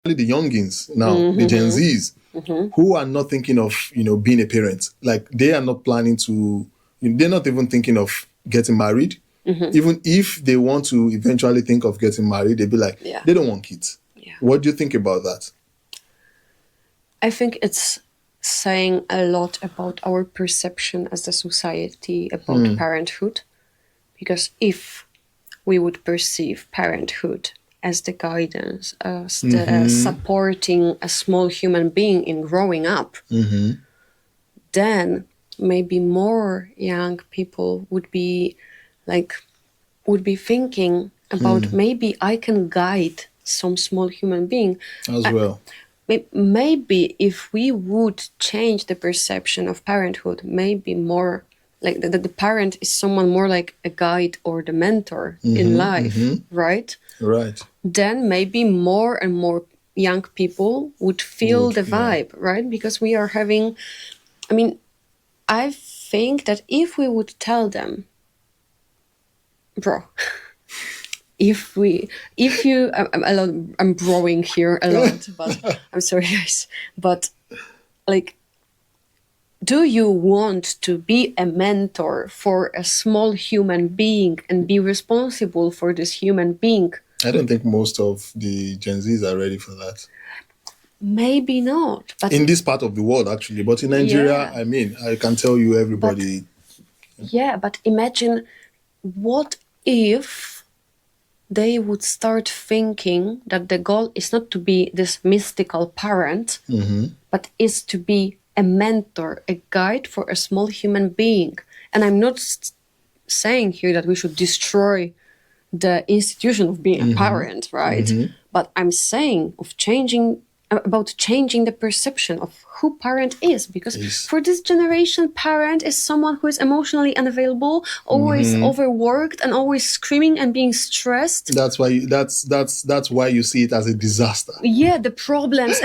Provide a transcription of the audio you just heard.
the youngins now, the Gen Zs, who are not thinking of, being a parent. Like, they are not planning to, they're not even thinking of getting married. Even if they want to eventually think of getting married, they'd be like, they don't want kids. Yeah. What do you think about that? I think it's saying a lot about our perception as a society about parenthood. Because if we would perceive parenthood as the guidance, as the supporting a small human being in growing up, then maybe more young people would be thinking about maybe I can guide some small human being. As well. Maybe if we would change the perception of parenthood, maybe more like the parent is someone more like a guide or the mentor in life, right? Right. Then maybe more and more young people would feel the vibe, right? Because we are having, I think that if we would tell them, bro, I'm broing here a lot, but I'm sorry, guys. But like, do you want to be a mentor for a small human being and be responsible for this human being? I don't think most of the Gen Zs are ready for that. Maybe not. But in this part of the world, actually. But in Nigeria, I can tell you everybody. But imagine, what if they would start thinking that the goal is not to be this mystical parent, but is to be a mentor, a guide for a small human being. And I'm not saying here that we should destroy the institution of being a parent, right? But I'm saying about changing the perception of who parent is, because for this generation, parent is someone who is emotionally unavailable, always overworked, and always screaming and being stressed. That's why you see it as a disaster. Yeah, the problems.